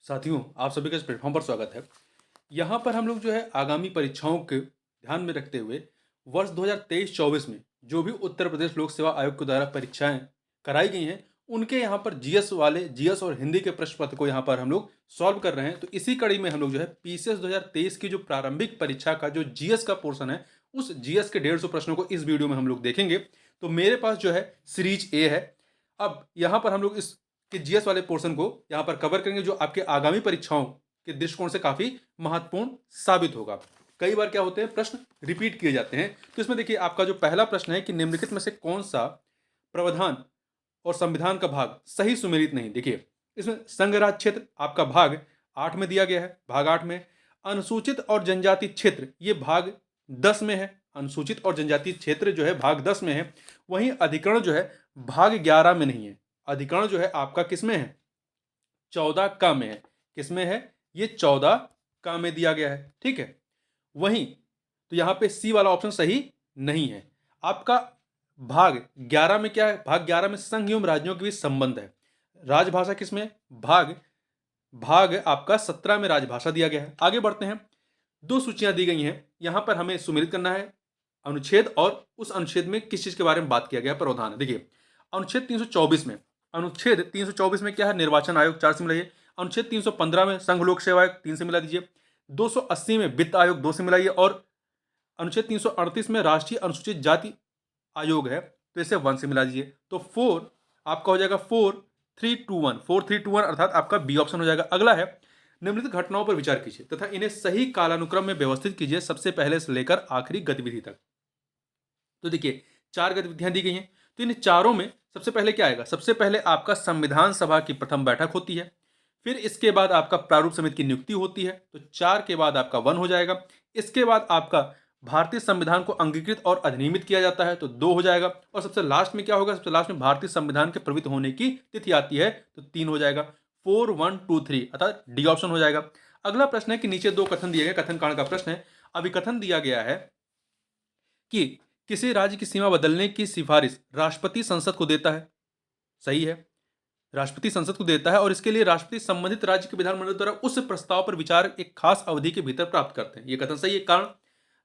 साथियों, आप सभी का इस प्लेटफॉर्म पर स्वागत है। यहाँ पर हम लोग जो है आगामी परीक्षाओं के ध्यान में रखते हुए वर्ष 2023-24 में जो भी उत्तर प्रदेश लोक सेवा आयोग के द्वारा परीक्षाएं कराई गई हैं, उनके यहाँ पर जीएस और हिंदी के प्रश्न पत्र को यहाँ पर हम लोग सॉल्व कर रहे हैं। तो इसी कड़ी में हम लोग जो है पीसीएस 2023 की जो प्रारंभिक परीक्षा का जो जीएस का पोर्शन है, उस जीएस के 150 प्रश्नों को इस वीडियो में हम लोग देखेंगे। तो मेरे पास जो है सीरीज ए है। अब यहाँ पर हम लोग इस कि जीएस वाले पोर्शन को यहाँ पर कवर करेंगे, जो आपके आगामी परीक्षाओं के दृष्टिकोण से काफी महत्वपूर्ण साबित होगा। कई बार क्या होते हैं, प्रश्न रिपीट किए जाते हैं। तो इसमें देखिए, आपका जो पहला प्रश्न है कि निम्नलिखित में से कौन सा प्रावधान और संविधान का भाग सही सुमेलित नहीं। देखिए, इसमें संघ राज्य क्षेत्र आपका भाग 8 में दिया गया है। भाग 8 में अनुसूचित और जनजाति क्षेत्र ये भाग 10 में है। अनुसूचित और जनजाति क्षेत्र जो है भाग 10 में है। वहीं अधिकरण जो है भाग 11 में नहीं है। अधिकरण जो है आपका किसमें है, 14 का में है। किसमें है, ये 14 का में दिया गया है। ठीक है, वहीं तो यहां पे सी वाला ऑप्शन सही नहीं है। आपका भाग 11 में क्या है, भाग 11 में संघ एवं राज्यों के बीच संबंध है। राजभाषा किसमें, भाग भाग आपका 17 में राजभाषा दिया गया है। आगे बढ़ते हैं, दो सूचियां दी गई हैं, यहां पर हमें सुमेलित करना है अनुच्छेद और उस अनुच्छेद में किस चीज के बारे में बात किया गया प्रावधान है। देखिए, अनुच्छेद 324 में, अनुच्छेद 324 में क्या है, निर्वाचन आयोग 4 से मिलाइए। अनुच्छेद 315 में संघ लोक सेवा आयोग 3 से मिला दीजिए। 280 में वित्त आयोग 2 से मिलाइए। और अनुच्छेद 338 में राष्ट्रीय अनुसूचित जाति आयोग है, तो इसे 1 से मिला दीजिए। तो 4 आपका हो जाएगा 4321 अर्थात आपका बी ऑप्शन हो जाएगा। अगला है, निम्नलिखित घटनाओं पर विचार कीजिए तथा इन्हें सही कालानुक्रम में व्यवस्थित कीजिए, सबसे पहले से लेकर आखिरी गतिविधि तक। तो देखिए, 4 गतिविधियां दी गई हैं। तो इन चारों में सबसे पहले क्या आएगा, सबसे पहले आपका संविधान सभा की प्रथम बैठक होती है। फिर इसके बाद आपका प्रारूप समिति की नियुक्ति होती है, तो 4 के बाद आपका 1 हो जाएगा। इसके बाद आपका भारतीय संविधान को अंगीकृत और अधिनियमित किया जाता है, तो 2 हो जाएगा। और सबसे लास्ट में क्या होगा, सबसे लास्ट में भारतीय संविधान के प्रवृत्त होने की तिथि आती है, तो 3 हो जाएगा। 4 1 2 3 अर्थात डी ऑप्शन हो जाएगा। अगला प्रश्न है कि नीचे 2 कथन दिए गए, कथन कांड का प्रश्न है। अभिकथन दिया गया है कि किसी राज्य की सीमा बदलने की सिफारिश राष्ट्रपति संसद को देता है। सही है, राष्ट्रपति संसद को देता है और इसके लिए राष्ट्रपति संबंधित राज्य के विधानमंडल द्वारा उस प्रस्ताव पर विचार एक खास अवधि के भीतर प्राप्त करते हैं। यह कथन सही है। कारण,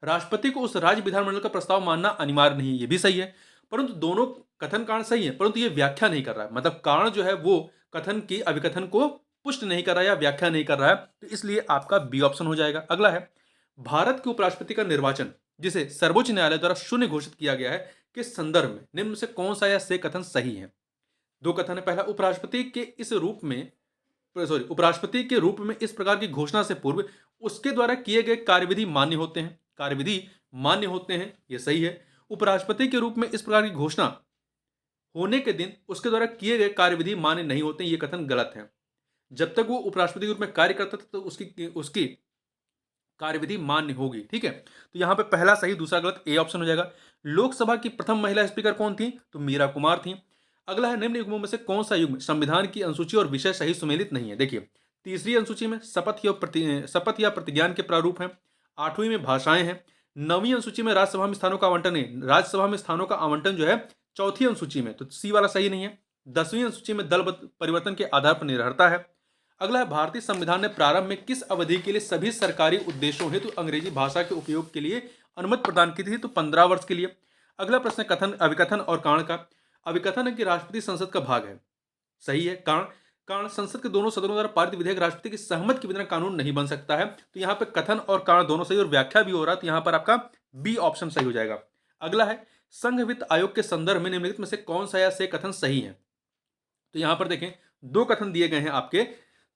राष्ट्रपति को उस राज्य विधानमंडल का प्रस्ताव मानना अनिवार्य नहीं है, यह भी सही है। परंतु दोनों कथन कारण सही है, परंतु यह व्याख्या नहीं कर रहा है। मतलब कारण जो है वो कथन की अभिकथन को पुष्ट नहीं कर रहा है या व्याख्या नहीं कर रहा है, तो इसलिए आपका बी ऑप्शन हो जाएगा। अगला है, भारत के उपराष्ट्रपति का निर्वाचन जिसे सर्वोच्च न्यायालय द्वारा शून्य घोषित किया गया है, के संदर्भ में निम्न में से कौन सा या से कथन सही है। 2 कथन है। पहला, उपराष्ट्रपति के रूप में इस प्रकार की घोषणा से पूर्व उसके द्वारा किए गए कार्यविधि मान्य होते हैं। कार्यविधि मान्य होते हैं, यह सही है। उपराष्ट्रपति के रूप में इस प्रकार की घोषणा होने के दिन उसके द्वारा किए गए कार्यविधि मान्य नहीं होते, यह कथन गलत है। जब तक वो उपराष्ट्रपति के रूप में कार्य करता था, तो उसकी कार्यविधि मान्य होगी। ठीक है, तो यहां पे पहला सही, दूसरा गलत, ए ऑप्शन हो जाएगा। लोकसभा की प्रथम महिला स्पीकर कौन थी, तो मीरा कुमार थी। अगला है, निम्न युग्मों में से कौन सा युग्म संविधान की अनुसूची और विषय सही सुमेलित नहीं है। देखिए, तीसरी अनुसूची में शपथ या प्रतिज्ञान के प्रारूप हैं। 8वीं में भाषाएं हैं। 9वीं अनुसूची में राज्यसभा में स्थानों का आवंटन है। राज्यसभा में स्थानों का आवंटन जो है चौथी अनुसूची में, तो सी वाला सही नहीं है। 10वीं अनुसूची में दल परिवर्तन के आधार पर निर्भरता है। अगला है, भारतीय संविधान ने प्रारंभ में किस अवधि के लिए सभी सरकारी उद्देश्यों हेतु अंग्रेजी भाषा के उपयोग के लिए अनुमति प्रदान की थी, तो 15 वर्ष के लिए। अगला प्रश्न कथन, अभिकथन और कारण का। अभिकथन है कि राष्ट्रपति संसद का भाग है, सही है। कारण, कारण संसद के दोनों सदनों द्वारा पारित विधेयक राष्ट्रपति की सहमति के बिना कानून नहीं बन सकता है, तो यहाँ पे कथन और कारण दोनों सही और व्याख्या भी हो रहा है, तो यहाँ पर आपका बी ऑप्शन सही हो जाएगा। अगला है, संघ वित्त आयोग के संदर्भ में निम्नलिखित में से कौन सा या से कथन सही है। तो यहाँ पर देखें, 2 कथन दिए गए हैं आपके।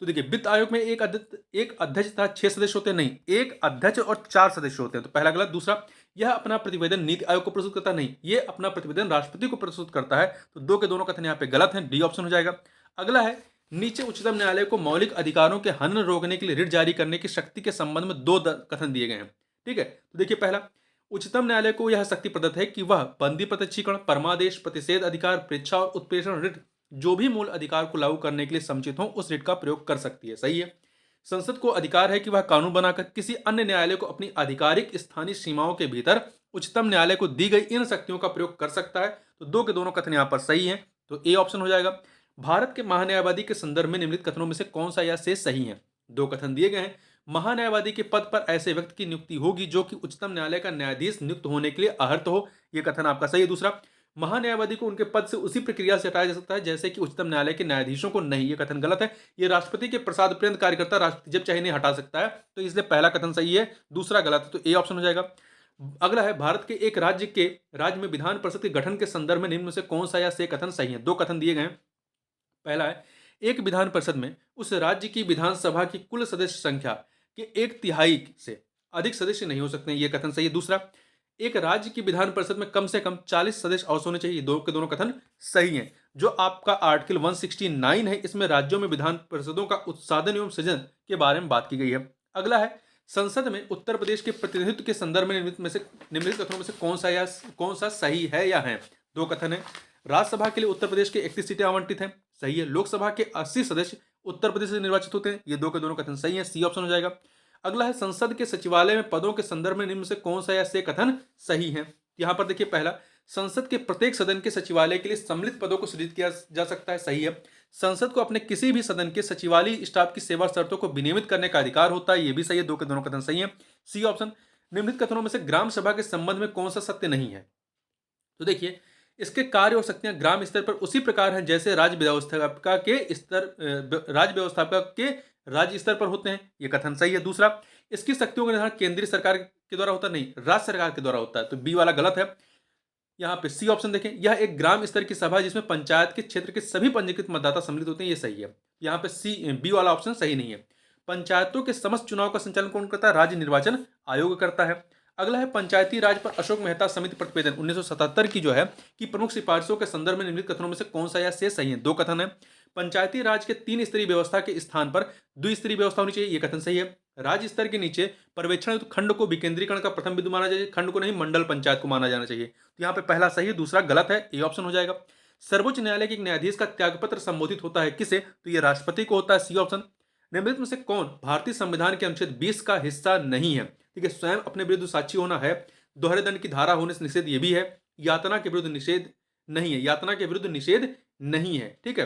तो देखिए, वित्त आयोग में एक अध्यक्ष तथा 6 सदस्य होते हैं, नहीं, एक अध्यक्ष और 4 सदस्य होते हैं, तो पहला गलत। दूसरा, यह अपना प्रतिवेदन नीति आयोग को प्रस्तुत करता है, नहीं, यह अपना प्रतिवेदन राष्ट्रपति को प्रस्तुत करता है, तो 2 के दोनों कथन यहाँ पे गलत हैं, डी ऑप्शन हो जाएगा। अगला है, नीचे उच्चतम न्यायालय को मौलिक अधिकारों के हनन रोकने के लिए रिट जारी करने की शक्ति के संबंध में 2 कथन दिए गए हैं। ठीक है, तो देखिए, पहला, उच्चतम न्यायालय को यह शक्ति प्रदत्त है कि वह बंदी प्रत्यक्षीकरण, परमादेश, प्रतिषेध अधिकार, परीक्षा और उत्प्रेषण रिट जो भी मूल अधिकार को लागू करने के लिए समुचित हो, उस रिट का प्रयोग कर सकती है। सही है। संसद को अधिकार है कि वह कानून बनाकर किसी अन्य न्यायालय को अपनी आधिकारिक स्थानीय सीमाओं के भीतर उच्चतम न्यायालय को दी गई इन शक्तियों का प्रयोग कर सकता है, तो 2 के दोनों कथन यहाँ पर सही है, तो ए ऑप्शन हो जाएगा। भारत के महान्यायवादी के संदर्भ में निम्नलिखित कथनों में से कौन सा या शेष सही है? दो कथन दिए गए हैं। महान्यायवादी के पद पर ऐसे व्यक्ति की नियुक्ति होगी जो कि उच्चतम न्यायालय का न्यायाधीश नियुक्त होने के लिए अहर्त हो। यह कथन आपका सही है। दूसरा, महान्यायवादी को उनके पद से उसी प्रक्रिया से हटाया जा सकता है जैसे कि उच्चतम न्यायालय के न्यायाधीशों को नहीं। यह कथन गलत है। यह राष्ट्रपति के प्रसाद पर्यंत कार्यकर्ता राष्ट्रपति जब चाहे नहीं हटा सकता है, तो इसलिए पहला कथन सही है, दूसरा गलत है, तो ए ऑप्शन हो जाएगा। अगला है, भारत के एक राज्य में विधान परिषद के गठन के संदर्भ में निम्न में से कौन सा या से कथन सही है? दो कथन दिए गए हैं। पहला है, एक विधान परिषद में उस राज्य की विधानसभा की कुल सदस्य संख्या के एक तिहाई से अधिक सदस्य नहीं हो सकते हैं। यह कथन सही है। दूसरा, एक राज्य की विधान परिषद में कम से कम 40 सदस्य अवश्य होने चाहिए। दो के दोनों कथन सही हैं। जो आपका आर्टिकल 169 है, इसमें राज्यों में विधान परिषदों का उत्साधन एवं सृजन के बारे में बात की गई है। अगला है, संसद में उत्तर प्रदेश के प्रतिनिधित्व के संदर्भ में निम्नलिखित कथनों में से कौन सा सही है या है? दो कथन है। राज्यसभा के लिए उत्तर प्रदेश के 31 सीटें आवंटित हैं। सही है। लोकसभा के 80 सदस्य उत्तर प्रदेश से निर्वाचित होते हैं। ये दो के दोनों कथन सही है। सी ऑप्शन हो जाएगा। अगला है, संसद के सचिवालय में पदों के संदर्भ में निम्न से कौन सा या से कथन सही है? यहां पर देखिए, पहला, संसद के प्रत्येक सदन के सचिवालय के लिए सम्मिलित पदों को सृजित किया जा सकता है। सही है। संसद को अपने किसी भी सदन के सचिवालय स्टाफ की सेवा शर्तों को विनियमित करने का अधिकार होता है। यह भी सही है। दो के दोनों कथन सही है। C option. निम्नलिखित कथनों में से ग्राम सभा के संबंध में कौन सा सत्य नहीं है? तो देखिए, इसके कार्य और शक्तियां ग्राम स्तर पर उसी प्रकार हैं जैसे राज्य व्यवस्थापिका के राज्य स्तर पर होते हैं। यह कथन सही है। दूसरा, इसकी शक्तियों का निर्धारण केंद्रीय सरकार के द्वारा होता नहीं, राज्य सरकार के द्वारा होता है। तो बी वाला गलत है। यहाँ पे सी ऑप्शन देखें, यह एक ग्राम स्तर की सभा जिसमें पंचायत के क्षेत्र के सभी पंजीकृत मतदाता सम्मिलित होते हैं। ये सही है। यहाँ पे बी वाला ऑप्शन सही नहीं है। पंचायतों के समस्त चुनाव का संचालन कौन करता है? राज्य निर्वाचन आयोग करता है। अगला है, पंचायती राज पर अशोक मेहता समिति प्रतिवेदन 1977 की जो है कि प्रमुख सिफारिशों के संदर्भ में निम्नलिखित कथनों में से कौन सा या से सही है? दो कथन है। पंचायती राज के 3 स्तरीय व्यवस्था के स्थान पर द्विस्तरीय व्यवस्था होनी चाहिए। यह कथन सही है। राज्य स्तर के नीचे पर्यवेक्षण खंड को विकेंद्रीकरण का प्रथम बिंदु माना चाहिए, खंड को नहीं मंडल पंचायत को माना जाना चाहिए। तो यहाँ पे पहला सही है, दूसरा गलत है। ए ऑप्शन हो जाएगा। सर्वोच्च न्यायालय के एक न्यायाधीश का त्यागपत्र संबोधित होता है किसे? तो यह राष्ट्रपति को होता है। C option. निम्नलिखित में से कौन भारतीय संविधान के अनुच्छेद 20 का हिस्सा नहीं है? ठीक है, स्वयं अपने विरुद्ध साक्षी होना है, दोहरे दंड की धारा होने से निषेध ये भी है, यातना के विरुद्ध निषेध नहीं है, यातना के विरुद्ध निषेध नहीं है। ठीक है,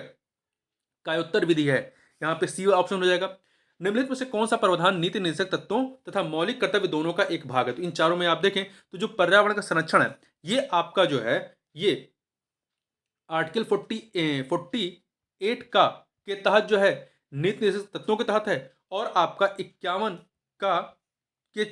कायोत्तर विधि है। यहाँ पे सी ऑप्शन हो जाएगा। निम्नलिखित में से कौन सा प्रावधान नीति निर्देशक तत्वों तथा मौलिक कर्तव्य दोनों का एक भाग है? तो इन चारों में आप देखें तो जो पर्यावरण का संरक्षण है, ये आपका जो है ये आर्टिकल 48 का के तहत जो है नीति निर्देशक तत्वों के तहत है, और आपका 51 का के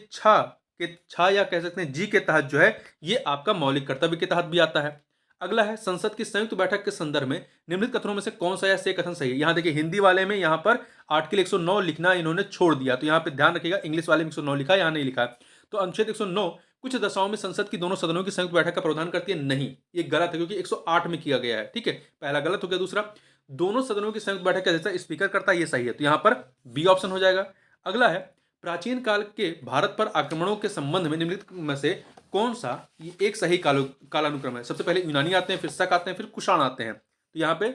छा या कह सकते हैं जी के तहत जो है ये आपका मौलिक कर्तव्य के तहत भी आता है। अगला है, संसद की संयुक्त बैठक के संदर्भ में निम्नलिखित कथनों में से कौन सा या से कथन सही है? यहाँ देखिए, हिंदी वाले में यहाँ पर आर्टिकल 109 लिखना इन्होंने छोड़ दिया, तो यहाँ पे ध्यान रखिएगा, इंग्लिश वाले में 109 लिखा है, यहाँ नहीं लिखा है। तो अनुच्छेद 109 कुछ दशाओं में संसद की दोनों सदनों की संयुक्त बैठक का प्रावधान करती है। नहीं, ये गलत है क्योंकि 108 में किया गया है। ठीक है, पहला गलत हो गया। दूसरा, दोनों सदनों की संयुक्त बैठक का जैसा स्पीकर करता है, ये सही है, तो यहाँ पर बी ऑप्शन हो जाएगा। अगला है, प्राचीन काल के भारत पर आक्रमणों के संबंध में निम्नलिखित में से कौन सा ये एक सही कालानुक्रम है? सबसे पहले यूनानी आते हैं, फिर शक आते हैं, फिर कुषाण आते हैं। तो यहाँ पे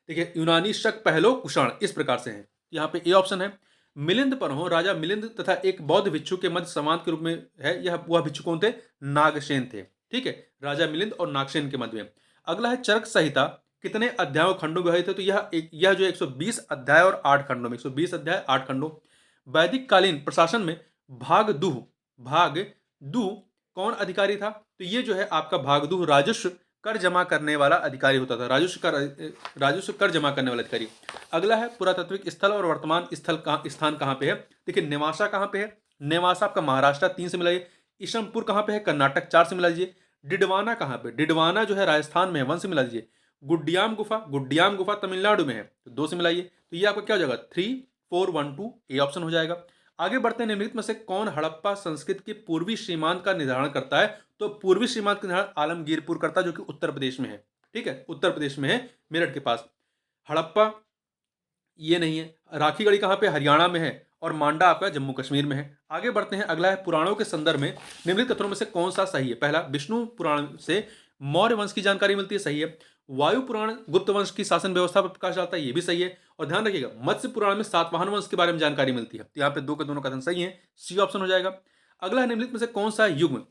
देखिए, यूनानी, शक, पहलो, कुषाण इस प्रकार से है। यहाँ पे ए ऑप्शन है। मिलिंद परहो, राजा मिलिंद तथा एक बौद्ध भिक्षु के मध्य संवाद के रूप में है। वह भिक्षु कौन थे? नागसेन थे। ठीक है, राजा मिलिंद और नागसेन के मध्य में। अगला है, चरक संहिता कितने अध्यायों खंडों में विभाजित है? तो यह जो 120 अध्याय और 8 खंडों में, 120 अध्याय 8 खंडों। वैदिक कालीन प्रशासन में भागदूह कौन अधिकारी था? तो ये जो है आपका भागदूह राजस्व कर जमा करने वाला अधिकारी होता था, राजस्व कर जमा करने वाला अधिकारी। अगला है, पुरातात्विक स्थल और वर्तमान स्थान कहाँ पे है? देखिए, नेवासा कहाँ पे है? नेवासा आपका महाराष्ट्र 3 से मिलाइए। ईशमपुर कहाँ पे है? कर्नाटक 4 से मिला लीजिए। डिडवाना कहाँ पे? डिडवाना जो है राजस्थान में है, 1 से मिला लीजिए। गुड्डियाम गुफा तमिलनाडु में है, तो 2 से मिलाइए। तो ये आपका क्या हो जाएगा? 3 4 1 2 ए ऑप्शन हो जाएगा। आगे बढ़ते हैं, निम्नलिखित में से कौन हड़प्पा संस्कृति के पूर्वी सीमांत का निर्धारण करता है? तो पूर्वी सीमांत का निर्धारण आलमगीरपुर करता है, जो कि उत्तर प्रदेश में है। ठीक है, उत्तर प्रदेश में है, मेरठ के पास। हड़प्पा ये नहीं है। राखीगढ़ी कहाँ पे? हरियाणा में है। और मांडा आपका जम्मू कश्मीर में है। आगे बढ़ते हैं, अगला है, पुराणों के संदर्भ में निम्नलिखित कथनों में से कौन सा सही है? पहला, विष्णु पुराण से मौर्य वंश की जानकारी मिलती है, सही है। वायु पुराण गुप्त वंश की शासन व्यवस्था पर प्रकाश डालता है, ये भी सही है। और ध्यान रखिएगा, मत्स्य पुराण में सातवाहन वंश के बारे में जानकारी मिलती है। तो यहाँ पे दो के दोनों कथन सही है, सी ऑप्शन हो जाएगा। अगला है, निम्नलिखित में से कौन सा युग्म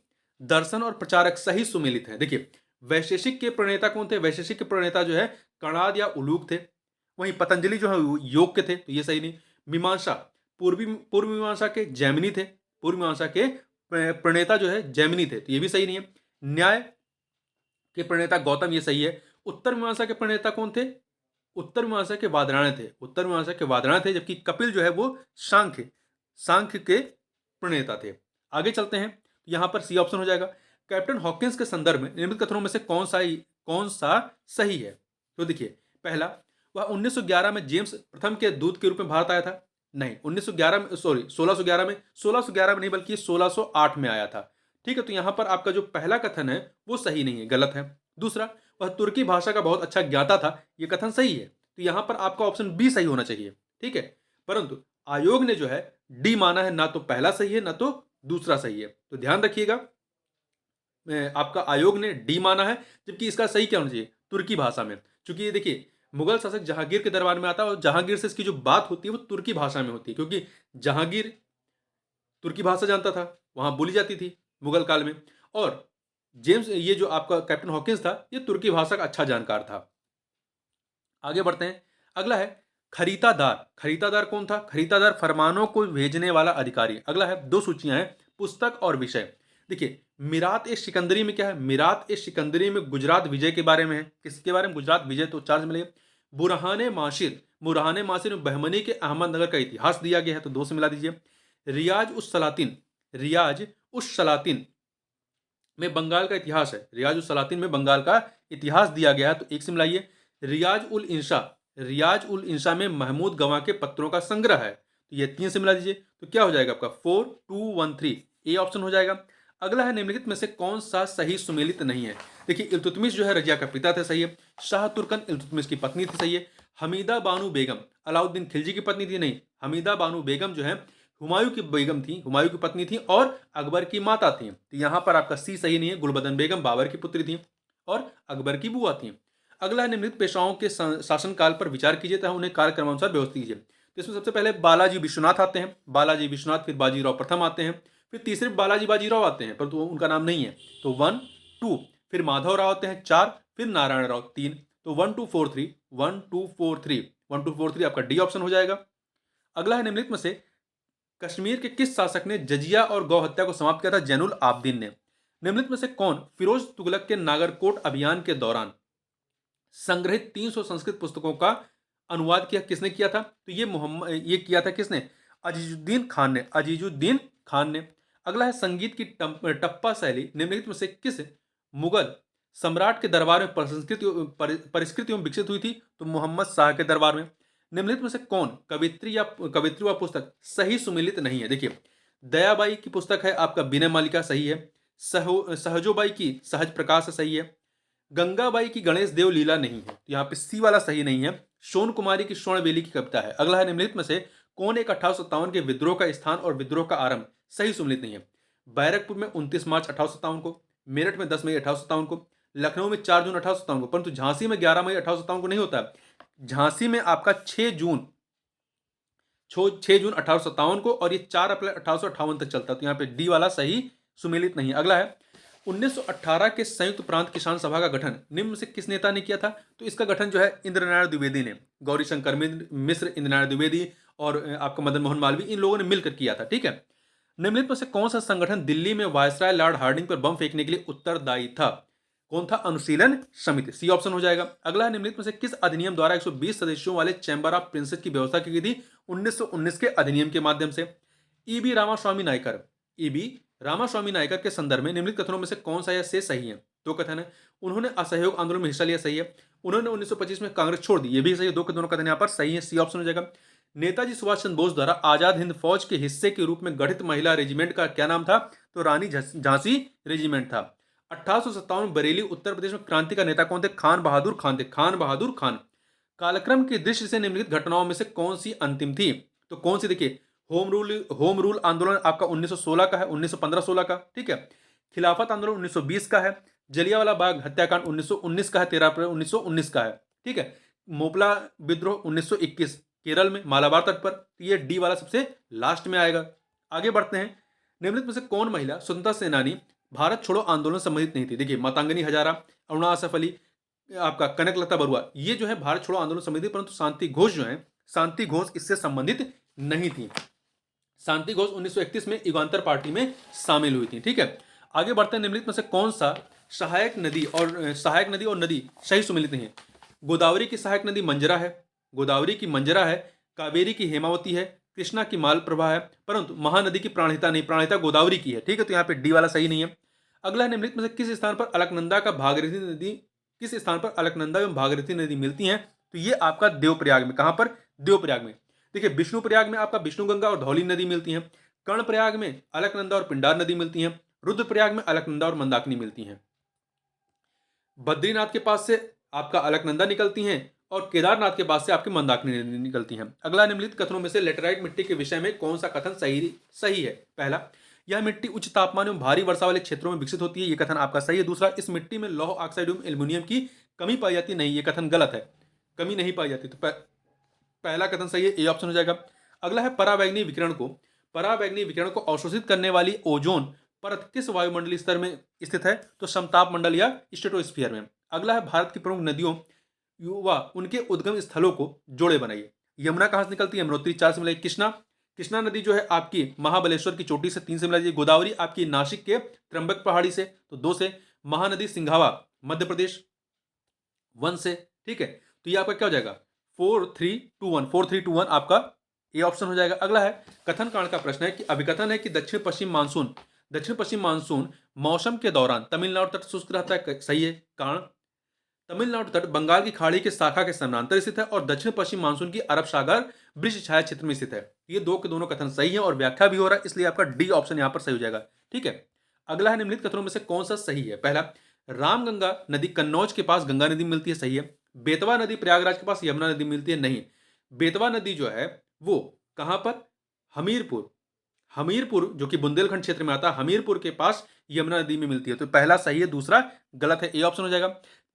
दर्शन और प्रचारक सही सुमेलित है? देखिए, वैशेषिक के प्रणेता कौन थे? वैशेषिक के प्रणेता जो है कणाद या उलूक थे। वहीं पतंजलि जो है योग के थे, तो ये सही नहीं। मीमांसा, पूर्व मीमांसा के जैमिनी थे। पूर्व मीमांसा के प्रणेता जो है जैमिनी थे, तो ये भी सही नहीं है। न्याय के प्रणेता गौतम, ये सही है। उत्तर मीमांसा के प्रणेता कौन थे? उत्तर मीमांसा के वादरायण थे। उत्तर मीमांसा के वादरायण थे, जबकि कपिल जो है वो सांख्य के प्रणेता थे। आगे चलते हैं, यहां पर सी ऑप्शन हो जाएगा। कैप्टन हॉकिंस के संदर्भ में निम्नलिखित कथनों में से कौन सा सही है? तो देखिए, पहला, वह 1911 में जेम्स प्रथम के दूत के रूप में भारत आया था। नहीं, 1911 में, सॉरी 1611 में नहीं, बल्कि 1608 में आया था। ठीक है, तो यहां पर आपका जो पहला कथन है वो सही नहीं है, गलत है। दूसरा, वह तुर्की भाषा का बहुत अच्छा ज्ञाता था, यह कथन सही है। तो यहां पर आपका ऑप्शन बी सही होना चाहिए। ठीक है, परंतु आयोग ने जो है डी माना है, ना तो पहला सही है ना तो दूसरा सही है। तो ध्यान रखिएगा, आपका आयोग ने डी माना है, जबकि इसका सही क्या होना चाहिए? तुर्की भाषा में। चूंकि ये देखिए, मुगल शासक जहांगीर के दरबार में आता है और जहांगीर से इसकी जो बात होती है वो तुर्की भाषा में होती है, क्योंकि जहांगीर तुर्की भाषा जानता था, वहां बोली जाती थी मुगल काल में। और जेम्स, ये जो आपका कैप्टन हॉकिंस था, ये तुर्की भाषा का अच्छा जानकार था। आगे बढ़ते हैं, अगला है खरीदादार। खरीदादार कौन था? खरीदादार फरमानों को भेजने वाला अधिकारी। अगला है, दो सूचियां हैं, पुस्तक और विषय। देखिए, मिरात ए सिकंदरी में क्या है? मिरात ए सिकंदरी में गुजरात विजय के बारे में है। किसके बारे में? गुजरात विजय, तो 4 से मिलेगा। बुरहाने माशिर में बहमनी के अहमदनगर का इतिहास दिया गया है, तो 2 से मिला दीजिए। रियाज उस सलातीन में बंगाल का इतिहास है। रियाज उस सलातीन में बंगाल का इतिहास दिया गया है, तो 1 से मिलाइए। रियाज उल इंशा में महमूद गवां के पत्रों का संग्रह है, तो ये 3 से मिला दीजिए। तो क्या हो जाएगा आपका? 4, 2, 1, 3, ए ऑप्शन हो जाएगा। अगला है, निम्नलिखित में से कौन सा सही सुमेलित नहीं है? देखिए, इल्तुतमिश जो है रजिया का पिता थे, सही है। शाह तुर्कन इल्तुतमिश की पत्नी थी, सही है। हमीदा बानू बेगम अलाउद्दीन खिलजी की पत्नी थी, नहीं। हमीदा बानू बेगम जो है हुमायूं की बेगम थी, हुमायूं की पत्नी थी और अकबर की माता थी। तो यहां पर आपका सी सही नहीं है। गुलबदन बेगम बाबर की पुत्री थी और अकबर की बुआ थी। अगला है, निम्नलिखित पेशवाओं के शासनकाल पर विचार कीजिए तथा उन्हें कार्यक्रमानुसार व्यवस्थित कीजिए। तो इसमें सबसे पहले बालाजी विश्वनाथ आते हैं, बालाजी विश्वनाथ, फिर बाजीराव प्रथम आते हैं, फिर तीसरे बाजीराव आते हैं, परंतु उनका नाम नहीं है। तो 1, 2, फिर माधव राव आते हैं 4, फिर नारायण राव 3। तो 1, 2, 4, 3, 1, 2, 4, 3, 1, 2, 4, 3 आपका डी ऑप्शन हो जाएगा। अगला है, निम्नलिखित में से कश्मीर के किस शासक ने जजिया और गौ हत्या को समाप्त किया था? जैनुल आबदीन ने। निम्नलिखित में से कौन फिरोज तुगलक के नागरकोट अभियान के दौरान संग्रहित 300 संस्कृत पुस्तकों का अनुवाद किया? किसने किया था? तो ये किया था किसने? अजीजुद्दीन खान ने। अगला है, संगीत की टप्पा शैली निम्नलिखित में से किस मुगल सम्राट के दरबार में परिष्कृत एवं विकसित हुई थी? तो मोहम्मद शाह के दरबार में। निम्नलिखित में से कौन कवित्री व पुस्तक सही सुमेलित नहीं है? देखिए, दयाबाई की पुस्तक है आपका विनय मालिका, सही है। सहजोबाई की सहज प्रकाश, सही है। गंगाबाई की गणेश देव लीला नहीं है, तो यहाँ पे सी वाला सही नहीं है। सोन कुमारी की स्वर्णवेली की कविता है। अगला है, निम्नलिखित में से कौन एक 1857 के विद्रोह का स्थान और विद्रोह का आरंभ सही सुमेलित नहीं है? बैरकपुर में 29 मार्च 1857 को, मेरठ में 10 मई 1857 को, लखनऊ में 4 जून 1857 को, परंतु झांसी में 11 मई 1857 को नहीं होता है। झांसी में आपका 6 जून 1857 को, और ये 4 अप्रैल 1858 तक चलता है, तो यहाँ पे डी वाला सही सुमेलित नहीं है। अगला है, 1918 के संयुक्त प्रांत किसान सभा का गठन निम्न से किस नेता ने किया था? तो इसका गठन जो है इंद्रनारायण द्विवेदी ने, गौरीशंकर मिश्र, इंद्रनारायण द्विवेदी और आपका मदन मोहन मालवीय, इन लोगों ने मिलकर किया था। ठीक है, निम्नलिखित में से कौन सा संगठन दिल्ली में वायसराय लॉर्ड हार्डिंग पर बम फेंकने के लिए उत्तरदायी था? कौन था? अनुशीलन समिति, सी ऑप्शन हो जाएगा। अगला, निम्नलिखित में से किस अधिनियम द्वारा 120 सदस्यों वाले चैंबर ऑफ प्रिंसेस की व्यवस्था की गई थी? 1919 के अधिनियम के माध्यम से। ईबी रामास्वामी नायकर के संदर्भ में निम्नलिखित कथनों में से कौन सा या से सही है? 2 कथन है। उन्होंने असहयोग आंदोलन में हिस्सा लिया, सही है। उन्होंने 1925 में कांग्रेस छोड़ दी, ये भी सही है। 2 दोनों कथन यहाँ पर सही है, सी ऑप्शन हो जाएगा। नेताजी सुभाष चंद्र बोस द्वारा आजाद हिंद फौज के हिस्से के रूप में गठित महिला रेजिमेंट का क्या नाम था? तो रानी झांसी रेजिमेंट था। 1857 बरेली उत्तर प्रदेश में क्रांति का नेता कौन थे? खान बहादुर खान थे, खान बहादुर खान। कालक्रम की दृष्टि से निम्नलिखित घटनाओं में से कौन सी अंतिम थी? तो कौन सी? देखिए, होम रूल आंदोलन आपका 1916 का है, 1915-16 का। ठीक है, खिलाफत आंदोलन 1920 का है। जलियांवाला बाग हत्याकांड 1919 का है, 13 अप्रैल 1919 का है। ठीक है, मोपला विद्रोह 1921 केरल में मालाबार तट पर। ये डी वाला सबसे लास्ट में आएगा। आगे बढ़ते हैं, निम्नलिखित में से कौन महिला स्वतंत्रता सेनानी भारत छोड़ो आंदोलन संबंधित नहीं थी। देखिए मातंगनी हजारा, अरुणा आसफ अली, आपका कनकलता बरुआ, ये जो है भारत छोड़ो आंदोलन संबंधित, परंतु शांति घोष जो है, शांति घोष इससे संबंधित नहीं थी। शांति घोष 1931 में युगांतर पार्टी में शामिल हुई थी। ठीक है, आगे बढ़ते हैं। निम्नलिखित में से कौन सा सहायक नदी और नदी सही सुमेलित नहीं है? गोदावरी की सहायक नदी मंजरा है, गोदावरी की मंजरा है, कावेरी की हेमावती है, कृष्णा की मालप्रभा है, परंतु महानदी की प्राणहिता नहीं, प्राणहिता गोदावरी की है। ठीक है, तो यहाँ पे डी वाला सही नहीं है। अगला है, निम्नलिखित में से किस स्थान पर अलकनंदा का भागीरथी नदी, किस स्थान पर अलकनंदा एवं भागीरथी नदी मिलती हैं? तो ये आपका देवप्रयाग में। कहां पर? देवप्रयाग में। देखिए विष्णुप्रयाग में आपका विष्णुगंगा और धौली नदी मिलती हैं, कर्णप्रयाग में अलकनंदा और पिंडार नदी मिलती हैं, रुद्रप्रयाग में अलकनंदा और मंदाकिनी मिलती हैं, बद्रीनाथ के पास से आपका अलकनंदा निकलती हैं और केदारनाथ के पास से आपकी मंदाकिनी नदी निकलती हैं। अगला, निम्नलिखित कथनों में से लेटेराइट मिट्टी के विषय में कौन सा कथन सही है? पहला, यह मिट्टी उच्च तापमान एवं भारी वर्षा वाले क्षेत्रों में विकसित होती है, यह कथन आपका सही है। दूसरा, इस मिट्टी में लौह ऑक्साइड एवं एल्यूमिनियम की कमी पाई जाती नहीं, यह कथन गलत है, कमी नहीं पाई जाती। तो पहला कथन सही है, ए ऑप्शन हो जाएगा। अगला है, पराबैंगनी विकिरण को अवशोषित करने वाली ओजोन परत किस वायुमंडलीय स्तर में स्थित है? तो समताप मंडल या स्ट्रेटोस्फीयर में। अगला है, भारत की प्रमुख नदियों व उनके उद्गम स्थलों को जोड़े बनाइए। यमुना कहां से निकलती है? यमुनोत्री 4 से मिलाई। कृष्णा नदी जो है आपकी महाबलेश्वर की चोटी से 3 से मिलाई। गोदावरी आपकी नासिक के त्र्यंबक पहाड़ी से, तो 2 से। महानदी सिंघावा मध्य प्रदेश 1 से। ठीक है, तो ये आपका क्या हो जाएगा? 4-3-2-1 आपका ए ऑप्शन हो जाएगा। अगला है, कथन कांड का प्रश्न है कि अभिकथन है कि दक्षिण पश्चिम मानसून मौसम के दौरान तमिलनाडु तट शुष्क रहता है, सही है। कारण, तमिलनाडु तट बंगाल की खाड़ी के शाखा के समानांतर स्थित है और दक्षिण पश्चिम मानसून की अरब सागर वृक्ष छाया क्षेत्र में स्थित है। ये दो के दोनों कथन सही है और व्याख्या भी हो रहा है, इसलिए आपका डी ऑप्शन यहां पर सही हो जाएगा। ठीक है, अगला है, निम्नलिखित कथनों में से कौन सा सही है? पहला, रामगंगा नदी कन्नौज के पास गंगा नदी मिलती है, सही है। बेतवा नदी प्रयागराज के पास यमुना नदी मिलती है, नहीं। बेतवा नदी जो है वो कहां पर? हमीरपुर जो कि बुंदेलखंड क्षेत्र में आता है, हमीरपुर के पास यमुना नदी में मिलती है। तो पहला सही है, दूसरा गलत है, ए ऑप्शन हो जाएगा।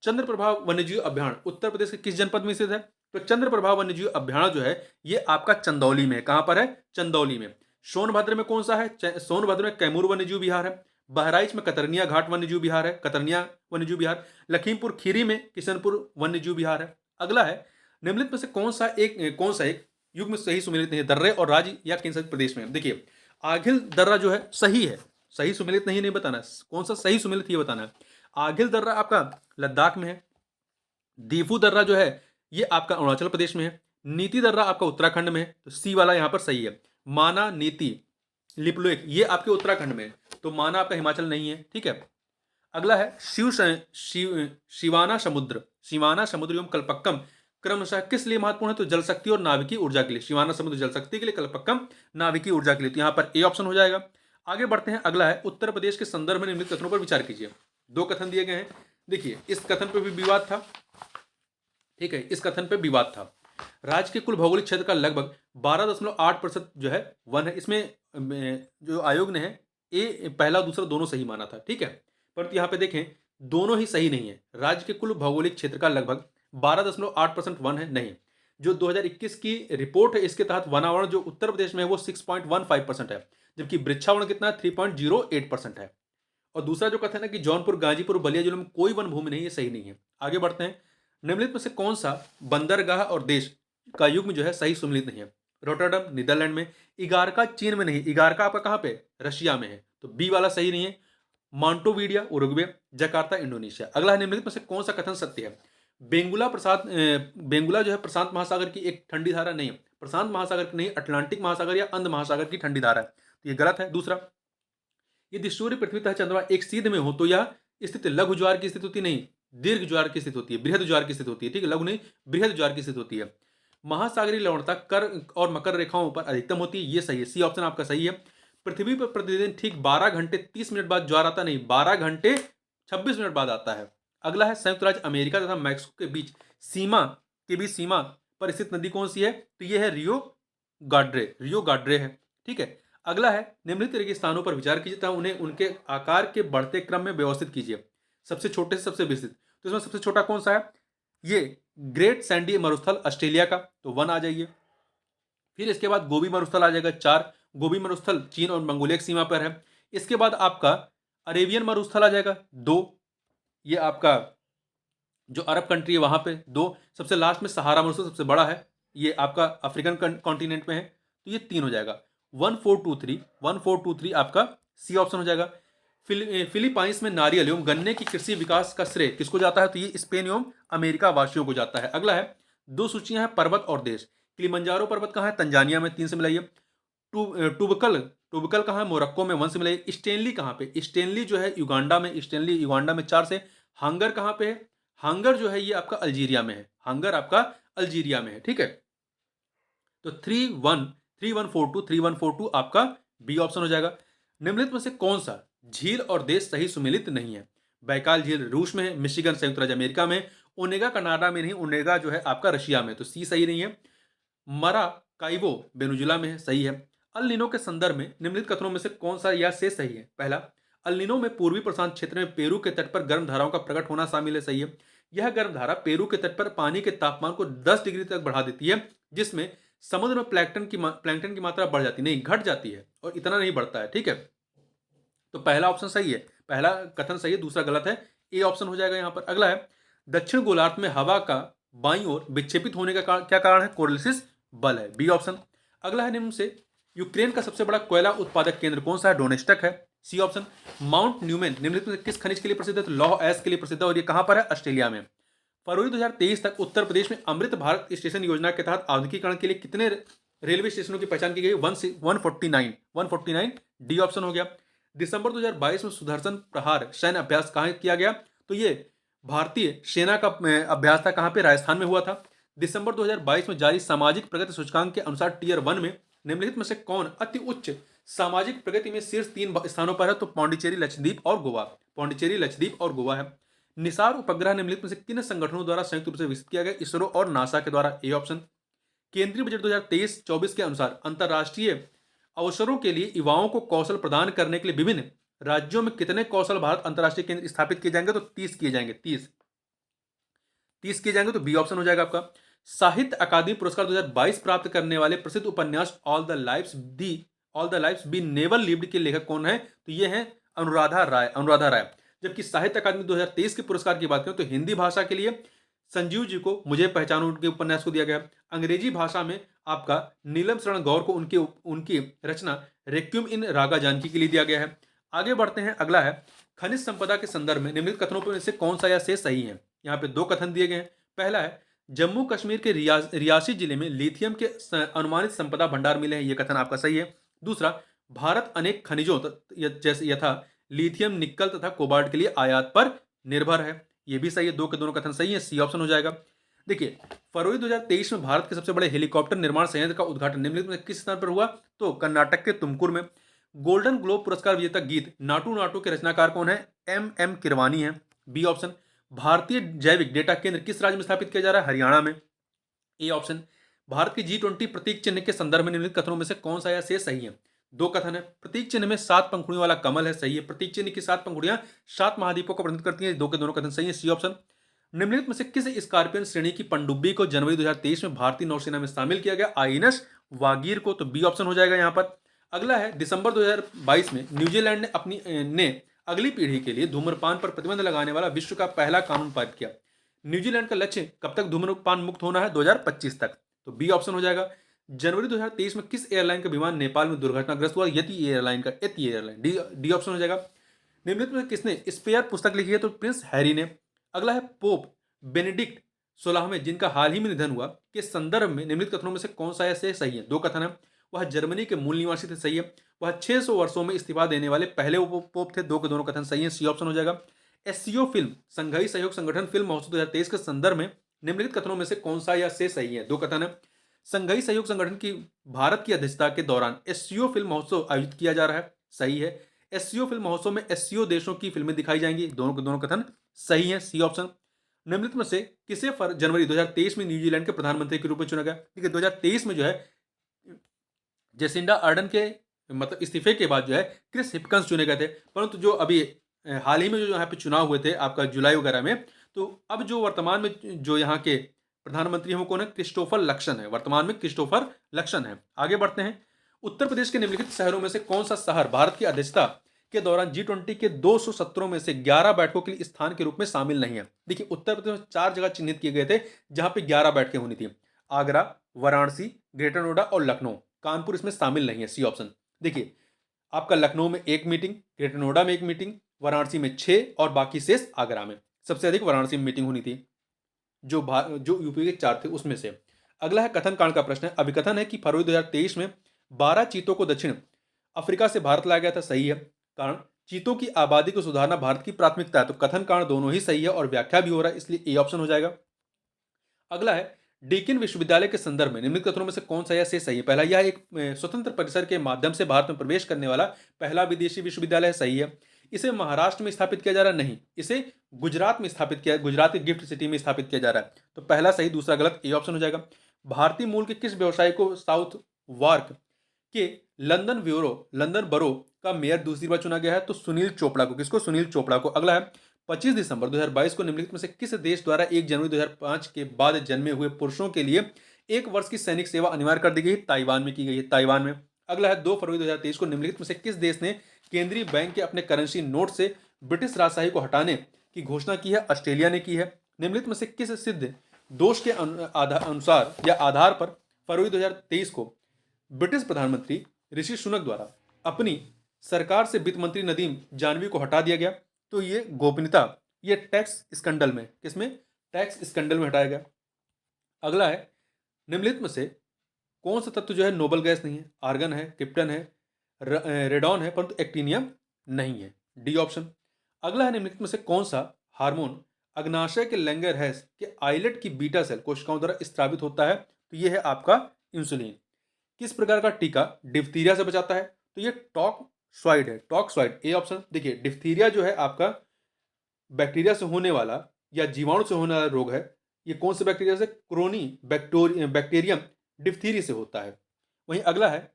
चंद्रप्रभा वन्यजीव अभ्यारण्य उत्तर प्रदेश के किस जनपद में स्थित है? तो चंद्रप्रभा वन्यजीव अभ्यारण्य जो है ये आपका चंदौली में है। कहां पर है? चंदौली में। सोनभद्र में कौन सा है? सोनभद्र में कैमूर वन्यजीव विहार है। बहराइच में कतरनिया घाट वन्यजीव विहार है, कतरनिया वन्यजीव विहार। लखीमपुर खीरी में किशनपुर वन्यजीव विहार है। अगला है, निम्नलिखित में से कौन सा एक युग में सही सुमेलित नहीं है? दर्रे और राज्य या केंद्र शासित प्रदेश में। देखिए आघिल दर्रा जो है सही है, सही सुमेलित नहीं बताना है, कौन सा सही सुमेलित ये बताना है। आघिल दर्रा आपका लद्दाख में है, दीफू दर्रा जो है ये आपका अरुणाचल प्रदेश में है, नीति दर्रा आपका उत्तराखंड में है, तो सी वाला यहां पर सही है। माना, नीति, लिपलेख ये आपके उत्तराखंड में है, तो माना आपका हिमाचल नहीं है। ठीक है, अगला है, शिवाना समुद्र एवं कल्पक्कम क्रमशः किस लिए महत्वपूर्ण है? तो जल शक्ति और नाभिकीय ऊर्जा के लिए। शिवाना समुद्र जल शक्ति के लिए, कल्पक्कम नाभिकीय ऊर्जा के लिए, तो यहां पर ए ऑप्शन हो जाएगा। आगे बढ़ते हैं, अगला है, उत्तर प्रदेश के संदर्भ में निम्नलिखित कथनों पर विचार कीजिए। दो कथन दिए गए हैं, देखिए इस कथन पर भी विवाद था। ठीक है, इस कथन पर विवाद था। राज्य के कुल भौगोलिक क्षेत्र का लगभग 12.8% जो है वन है। इसमें जो आयोग ने है ए पहला दूसरा दोनों सही माना था। ठीक है, पर यहाँ पे देखें दोनों ही सही नहीं है। राज्य के कुल भौगोलिक क्षेत्र का लगभग 12.8% वन है, नहीं। जो 2021 की रिपोर्ट है इसके तहत वनावरण जो उत्तर प्रदेश में है वो 6.15% है, जबकि वृक्षावरण कितना है? 3.08% है। और दूसरा जो कथन है कि जौनपुर, गाजीपुर, बलिया जिलों में कोई वन भूमि नहीं है, सही नहीं है। आगे बढ़ते हैं, निम्नलिखित में से कौन सा बंदरगाह और देश का युग्म जो है सही सुमेलित नहीं है? रोटरडम नीदरलैंड में, इगारका चीन में नहीं, इगारका आपका कहां पे? रशिया में है, तो बी वाला सही नहीं है। मॉन्टोवीडिया उरुग्वे, जकार्ता इंडोनेशिया। अगला है, निम्नलिखित में से कौन सा कथन सत्य है? बेंगुला जो है प्रशांत महासागर की एक ठंडी धारा नहीं है, प्रशांत महासागर की नहीं, अटलांटिक महासागर या अंध महासागर की ठंडी धारा है, तो ये गलत है। दूसरा, यदि सूर्य पृथ्वी तथा चंद्रमा एक सीध में हो तो यह स्थिति लघु ज्वार की स्थिति होती नहीं, दीर्घ ज्वार की स्थिति होती है, बृहद ज्वार की स्थिति होती है। ठीक है, लघु नहीं, बृहद ज्वार की स्थिति होती है। महासागरीय लवणता कर और मकर रेखाओं पर अधिकतम होती है, ये सही है, सी ऑप्शन आपका सही है। पृथ्वी पर प्रतिदिन ठीक 12 घंटे 30 मिनट बाद ज्वार आता नहीं, 12 घंटे 26 मिनट बाद आता है। अगला है, संयुक्त राज्य अमेरिका तथा मैक्सिको के बीच सीमा पर स्थित नदी कौन सी है? तो यह है रियो गाड्रे है। ठीक है, अगला है, निम्नलिखित तरह के स्थानों पर विचार कीजिए तथा उन्हें उनके आकार के बढ़ते क्रम में व्यवस्थित कीजिए, सबसे छोटे से सबसे विस्तृत। तो इसमें सबसे छोटा कौन सा है? ये ग्रेट सैंडी मरुस्थल ऑस्ट्रेलिया का, तो 1 आ जाइए। फिर इसके बाद गोबी मरुस्थल आ जाएगा 4, गोबी मरुस्थल चीन और मंगोलिया की सीमा पर है। इसके बाद आपका अरेबियन मरुस्थल आ जाएगा 2, ये आपका जो अरब कंट्री है वहां पे 2, सबसे लास्ट में सहारा मरुस्थल सबसे बड़ा है, ये आपका अफ्रीकन कॉन्टिनेंट में है, तो ये 3 हो जाएगा। 1423 आपका सी ऑप्शन हो जाएगा। फिलीपाइंस में नारियल एवं गन्ने की कृषि विकास का श्रेय किसको जाता है? तो ये स्पेन एवं अमेरिका वासियों को जाता है। अगला है, 2 सूचियां हैं पर्वत और देश। किलिमंजारो पर्वत कहाँ है? तंजानिया में, 3 से मिलाइए। टुबकल टुबकल कहाँ है? मोरक्को में, 1 से मिलाइए। स्टेनली कहाँ पे? स्टेनली जो है युगांडा में, स्टेनली युगांडा में, 4 से। हांगर कहाँ पे है? हांगर जो है ये आपका अल्जीरिया में है, हांगर आपका अल्जीरिया में है, ठीक है। तो 3142 आपका बी ऑप्शन हो जाएगा। निम्नलिखित में से कौन सा झील और देश सही सुमेलित नहीं है? बैकाल झील रूस में है, मिशिगन संयुक्त राज्य अमेरिका में, ओनेगा कनाडा में नहीं, ओनेगा जो है आपका रशिया में, तो सी सही नहीं है। मरा काइवो वेनेजुला में है, सही है। अल नीनो के संदर्भ में निम्नलिखित कथनों में से कौन सा या से सही है? पहला, अल नीनो में पूर्वी प्रशांत क्षेत्र में पेरू के तट पर गर्म धाराओं का प्रकट होना शामिल है, सही है। यह गर्म धारा पेरू के तट पर पानी के तापमान को 10 डिग्री तक बढ़ा देती है, जिसमें समुद्र में प्लैंकटन की मात्रा बढ़ जाती नहीं, घट जाती है, और इतना नहीं बढ़ता है, ठीक है। तो पहला ऑप्शन सही है, पहला कथन सही है, दूसरा गलत है, ए ऑप्शन हो जाएगा यहां पर। अगला है, दक्षिण गोलार्ध में हवा का बाईं ओर विक्षेपित होने का क्या कारण है? कोरलिसिस बल है, बी ऑप्शन। अगला है, निम्न से यूक्रेन का सबसे बड़ा कोयला उत्पादक केंद्र कौन सा है? डोनेस्टक है, सी ऑप्शन। माउंट न्यूमेन निम्नलिखित में से किस खनिज के लिए प्रसिद्ध है? तो लौह एस के लिए प्रसिद्ध है, और ये कहां पर है? ऑस्ट्रेलिया में। फरवरी 2023 तक उत्तर प्रदेश में अमृत भारत स्टेशन योजना के तहत आधुनिकीकरण के लिए कितने रेलवे स्टेशनों की पहचान की गई? 149 डी ऑप्शन हो गया। दिसंबर 2022 में सुदर्शन प्रहार सैन्य अभ्यास कहाँ किया गया? तो ये भारतीय सेना का अभ्यास था, कहाँ पे? राजस्थान में हुआ था। दिसंबर 2022 में जारी सामाजिक प्रगति सूचकांक के अनुसार टियर 1 में निम्नलिखित में से कौन अति उच्च सामाजिक प्रगति में शीर्ष 3 स्थानों पर है? तो पांडिचेरी, लक्षद्वीप और गोवा, पांडिचेरी, लक्षद्वीप और गोवा है। निसार उपग्रह निम्नलिखित में से किन संगठनों द्वारा संयुक्त रूप से विकसित किया गया? इसरो और नासा के द्वारा, ए ऑप्शन। केंद्रीय बजट 2023-24 के अनुसार अंतर्राष्ट्रीय अवसरों के लिए युवाओं को कौशल प्रदान करने के लिए विभिन्न राज्यों में कितने कौशल भारत अंतर्राष्ट्रीय केंद्र स्थापित किए जाएंगे? तो 30 किए जाएंगे, 30 किए जाएंगे, तो बी ऑप्शन हो जाएगा आपका। साहित्य अकादमी पुरस्कार 2022 प्राप्त करने वाले प्रसिद्ध उपन्यास all the lives we never lived के लेखक कौन है? तो ये है अनुराधा राय। जबकि साहित्य अकादमी 2023 के पुरस्कार की बात करें तो हिंदी भाषा के लिए संजीव जी को मुझे पहचानो उनके उपन्यास को दिया गया। अंग्रेजी भाषा में आपका नीलम शरण गौर को उनकी रचना रेक्यूम इन रागा जानकी के लिए दिया गया है। आगे बढ़ते हैं, अगला है, खनिज संपदा के संदर्भ में निम्नलिखित कथनों में से कौन सा या से सही है? यहाँ पे 2 कथन दिए गए हैं। पहला है, जम्मू कश्मीर के रियासी जिले में लिथियम के अनुमानित संपदा भंडार मिले हैं, यह कथन आपका सही है। दूसरा, भारत अनेक खनिजों जैसे यथा लिथियम, निकल तथा कोबाल्ट के लिए आयात पर निर्भर है, ये भी सही है, 2 के दोनों कथन सही है, सी ऑप्शन हो जाएगा। देखिए, फरवरी 2023 में भारत के सबसे बड़े हेलीकॉप्टर निर्माण संयंत्र का उद्घाटन निम्नलिखित में किस स्थान पर हुआ? तो कर्नाटक के तुमकुर में। गोल्डन ग्लोब पुरस्कार विजेता गीत नाटू नाटू के रचनाकार कौन है? एम किरवानी है, बी ऑप्शन। भारतीय जैविक डेटा केंद्र किस राज्य में स्थापित किया जा रहा है? हरियाणा में, ए ऑप्शन। भारत की G20 प्रतीक चिन्ह के संदर्भ में निम्नलिखित कथनों में से कौन सा या से सही है? 2 कथन है। प्रतीक चिन्ह में 7 पंखुड़ियों वाला कमल है, सही है। प्रतीक चिन्ह की 7 पंखुड़ियां 7 महाद्वीपों को प्रतिनिधित्व करती हैं, 2 के दोनों कथन सही है, सी ऑप्शन। निम्नलिखित में से किस स्कॉर्पियन श्रेणी की पनडुब्बी को जनवरी 2023 में भारतीय नौसेना में शामिल किया गया? आईएनएस वागीर को, तो बी ऑप्शन हो जाएगा यहां पर। अगला है, दिसंबर 2022 में न्यूजीलैंड ने अगली पीढ़ी के लिए धूम्रपान पर प्रतिबंध लगाने वाला विश्व का पहला कानून पारित किया। न्यूजीलैंड का लक्ष्य कब तक धूम्रपान मुक्त होना है? 2025 तक, तो बी ऑप्शन हो जाएगा। जनवरी 2023 में किस एयरलाइन का विमान नेपाल में दुर्घटनाग्रस्त हुआ? यति एयरलाइन, डी ऑप्शन हो जाएगा। निम्नलिखित में किसने स्पेयर पुस्तक लिखी है? तो प्रिंस हैरी ने। अगला है, पोप बेनेडिक्ट 16वें जिनका हाल ही में निधन हुआ के संदर्भ में निम्नलिखित कथनों में से कौन सा ऐसे सही है? 2 कथन है। वह जर्मनी के मूल निवासी थे, सही है। वह 600 वर्षों में इस्तीफा देने वाले पहले पोप थे, 2 के दोनों कथन सही है, सी ऑप्शन हो जाएगा। एससीओ फिल्म संघाई सहयोग संगठन फिल्म महोत्सव 2023 के संदर्भ में निम्नलिखित कथनों में से कौन सा या से सही है? 2 कथन है। संघाई सहयोग संगठन की भारत की अध्यक्षता के दौरान एससीओ फिल्म महोत्सव आयोजित किया जा रहा है, सही है। एससीओ फिल्म महोत्सव में एससीओ देशों की फिल्में दिखाई जाएंगी, दोनों के दोनों कथन सही है, सी ऑप्शन। निम्नलिखित में से किसे जनवरी 2023 में न्यूजीलैंड के प्रधानमंत्री के रूप में चुना गया? देखिए, 2023 में जो है जेसिंडा आर्डन के मतलब इस्तीफे के बाद जो है क्रिस हिपकंस चुने गए थे, परंतु जो अभी हाल ही में जो यहाँ पे चुनाव हुए थे आपका जुलाई वगैरह में, तो अब जो वर्तमान में जो यहाँ के प्रधानमंत्री हैं वो कौन है? क्रिस्टोफर लक्सन है, वर्तमान में क्रिस्टोफर लक्सन है। आगे बढ़ते हैं, उत्तर प्रदेश के निम्नलिखित शहरों में से कौन सा शहर भारत की अध्यक्षता के दौरान G20 के 200 सत्रों में से 11 बैठकों के लिए स्थान के रूप में शामिल नहीं है। देखिए, उत्तर प्रदेश में 4 जगह चिन्हित किए गए थे जहां पे 11 बैठकें होनी थी। आगरा, वाराणसी, ग्रेटर नोएडा और लखनऊ। कानपुर इसमें शामिल नहीं है, सी ऑप्शन। देखिए, आपका लखनऊ में 1 मीटिंग, ग्रेटर नोएडा में 1 मीटिंग, वाराणसी में 6 और बाकी शेष आगरा में। सबसे अधिक वाराणसी में मीटिंग होनी थी, जो यूपी के 4 थे उसमें से। अगला है कथन कांड का प्रश्न है। अभिकथन है कि फरवरी 2023 में 12 चीतों को दक्षिण अफ्रीका से भारत लाया गया था। सही है। कारण, चीतों की आबादी को सुधारना भारत की प्राथमिकता है। तो कथन कांड दोनों ही सही है और व्याख्या भी हो रहा है, इसलिए ए ऑप्शन हो जाएगा। अगला है डेक्कन विश्वविद्यालय के संदर्भ में निम्नलिखित कथनों में से कौन सा या से सही है। पहला, यह एक स्वतंत्र परिसर के माध्यम से भारत में प्रवेश करने वाला पहला विदेशी विश्वविद्यालय है। सही है। इसे महाराष्ट्र में स्थापित किया जा रहा नहीं, इसे गुजरात में स्थापित किया, गुजरात की गिफ्ट सिटी में स्थापित किया जा रहा है। तो पहला सही, दूसरा गलत, ए ऑप्शन हो जाएगा। भारतीय मूल के किस व्यवसायी को साउथ वार्क के लंदन बरो का मेयर दूसरी बार चुना गया है? तो सुनील चोपड़ा को। किसको? सुनील चोपड़ा को। अगला है 25 दिसंबर 2022 को निम्नलिखित में से किस देश द्वारा 1 जनवरी 2005 के बाद जन्मे हुए पुरुषों के लिए 1 वर्ष की सैनिक सेवा अनिवार्य कर दी गई? ताइवान में की गई है, ताइवान में। अगला है 2 फरवरी 2023 को निम्नलिखित में से किस देश ने केंद्रीय बैंक के अपने करेंसी नोट से ब्रिटिश राजशाही को हटाने की घोषणा की है? ऑस्ट्रेलिया ने की है। निम्नलिखित में से किस सिद्ध दोष के अनुसार या आधार पर फरवरी 2023 को ब्रिटिश प्रधानमंत्री ऋषि सुनक द्वारा अपनी सरकार से वित्त मंत्री नदीम जानवी को हटा दिया गया? तो ये गोपनीयता, ये टैक्स स्कैंडल में, किसमें? टैक्स स्कैंडल में हटाया गया। अगला है निम्नलिखित में से कौन सा तत्व जो है नोबल गैस नहीं है? आर्गन है, क्रिप्टन है, रेडॉन है, परंतु एक्टिनियम नहीं है, डी ऑप्शन। अगला है निम्नलिखित में से कौन सा हार्मोन अग्नाशय के लैंगरहैंस के आइलेट की बीटा सेल कोशिकाओं द्वारा स्त्रावित होता है? तो ये है आपका इंसुलिन। किस प्रकार का टीका डिप्थीरिया से बचाता है? तो ये टॉक्सवाइड है, टॉक्सवाइड, ए ऑप्शन। देखिए, डिप्थीरिया जो है आपका बैक्टीरिया से होने वाला या जीवाणु से होने वाला रोग है। ये कौन से बैक्टीरिया से? क्रोनी बैक्टीरियम डिप्थीरी से होता है। वहीं अगला है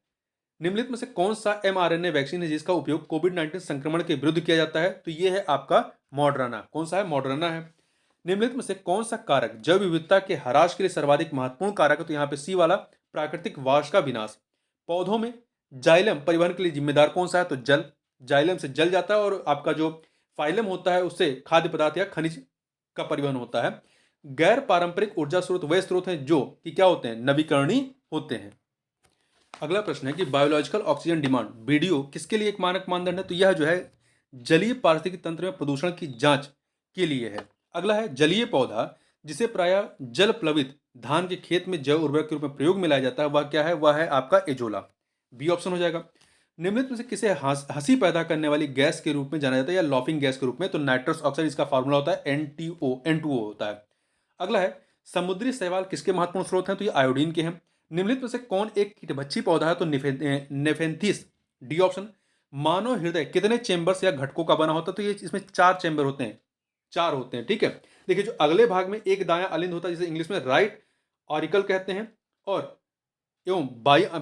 निम्नलिखित में से कौन सा mRNA वैक्सीन है जिसका उपयोग कोविड-19 संक्रमण के विरुद्ध किया जाता है? तो ये है आपका मॉडर्ना। कौन सा है? मॉडर्ना है। निम्नलिखित में से कौन सा कारक जैव विविधता के ह्रास के लिए सर्वाधिक महत्वपूर्ण कारक है? तो यहाँ पे सी वाला, प्राकृतिक वाष्प का विनाश। पौधों में जाइलम परिवहन के लिए जिम्मेदार कौन सा है? तो जल। जाइलम से जल जाता है और आपका जो फाइलम होता है उससे खाद्य पदार्थ या खनिज का परिवहन होता है। गैर पारंपरिक ऊर्जा स्रोत वह स्रोत हैं जो कि क्या होते हैं? नवीकरणीय होते हैं। अगला प्रश्न है कि बायोलॉजिकल ऑक्सीजन डिमांड बीडीओ किसके लिए एक मानक मानदंड है? तो यह जो है जलीय पारिस्थितिकी तंत्र में प्रदूषण की जांच के लिए है। अगला है जलीय पौधा जिसे प्रायः जल प्लवित धान के खेत में जैव उर्वरक के रूप में प्रयोग में लाया जाता है, वह क्या है? वह है आपका एजोला, बी ऑप्शन हो जाएगा। निम्नलिखित में से किसे हंसी पैदा करने वाली गैस के रूप में जाना जाता है या लॉफिंग गैस के रूप में? तो नाइट्रस ऑक्साइड, इसका फार्मूला होता है N2O होता है। अगला है समुद्री शैवाल किसके महत्वपूर्ण स्रोत हैं? तो ये आयोडीन के हैं। निम्नलिखित में से कौन एक कीटभक्षी पौधा है? तो नेफेंथिस, डी ऑप्शन। मानव हृदय कितने चेंबर्स या घटकों का बना होता है? तो ये इसमें 4 चेंबर होते हैं, 4 होते हैं, ठीक है। देखिए, जो अगले भाग में एक दायां अलिंद होता है जिसे इंग्लिश में राइट ऑरिकल कहते हैं, और एवं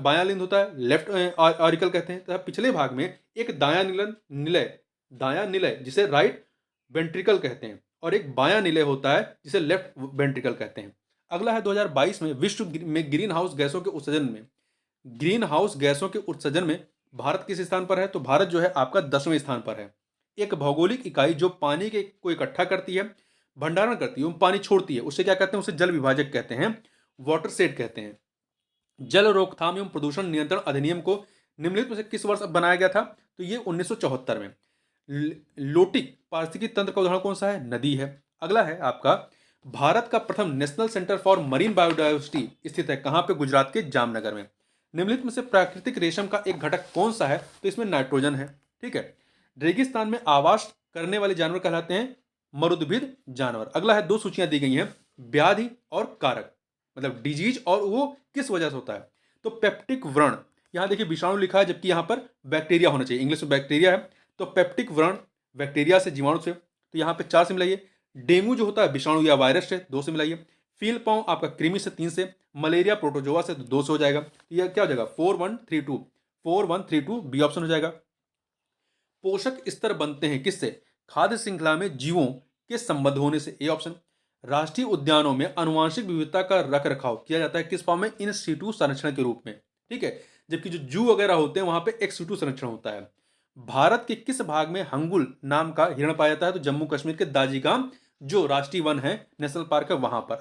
बायां लिंद होता है लेफ्ट ऑरिकल कहते हैं, तथा पिछले भाग में एक दायां निलय जिसे राइट वेंट्रिकल कहते हैं, और एक बायां निलय होता है जिसे लेफ्ट वेंट्रिकल कहते हैं। अगला है 2022 में विश्व में ग्रीन हाउस गैसों के उत्सर्जन में भारत किस स्थान पर है? तो भारत जो है आपका 10वें स्थान पर है। एक भौगोलिक इकाई जो पानी के को इकट्ठा करती है, भंडारण करती है, पानी छोड़ती है, उसे क्या कहते हैं? उसे जल विभाजक कहते हैं, वाटरशेड कहते हैं। जल रोकथाम एवं प्रदूषण नियंत्रण अधिनियम को निम्नलिखित में से किस वर्ष बनाया गया था? तो ये 1974 में। लोटिक पारिस्थितिकी तंत्र का उदाहरण कौन सा है? नदी है। अगला है आपका भारत का प्रथम national centre for marine biodiversity स्थित है कहां पे? गुजरात के जामनगर में। निम्नलिखित में से प्राकृतिक रेशम का एक घटक कौन सा है? तो इसमें नाइट्रोजन है, ठीक है। रेगिस्तान में आवास करने वाले जानवर कहलाते हैं मरुदभिद जानवर। अगला है 2 सूचियां दी गई हैं, व्याधि और कारक, मतलब डिजीज, और वो किस वजह से होता है? तो पेप्टिक व्रण, यहां देखिए विषाणु लिखा है जबकि यहां पर बैक्टीरिया होना चाहिए, इंग्लिश में बैक्टीरिया है। तो पेप्टिक व्रण बैक्टीरिया से, जीवाणु से, तो यहाँ पे 4 से मिलाइए। डेंगू जो होता है विषाणु या वायरस से, 2 से मिलाइए। फील पाँव आपका कृमि से, 3 से। मलेरिया प्रोटोजोआ से, 2 से हो जाएगा। तो यह क्या हो जाएगा? 4132 बी ऑप्शन हो जाएगा। पोषक स्तर बनते हैं किससे? खाद्य श्रृंखला में जीवों के संबद्ध होने से, ए ऑप्शन। राष्ट्रीय उद्यानों में आनुवांशिक विविधता का रख रखाव किया जाता है किस फॉर्म में? इन सीटू संरक्षण के रूप में, ठीक है। जबकि जो जू वगैरह होते हैं वहां पे एक्स सीटू संरक्षण होता है। भारत के किस भाग में हंगुल नाम का हिरण पाया जाता है? तो जम्मू कश्मीर के दाजिगाम जो राष्ट्रीय वन है, नेशनल पार्क है, वहां पर।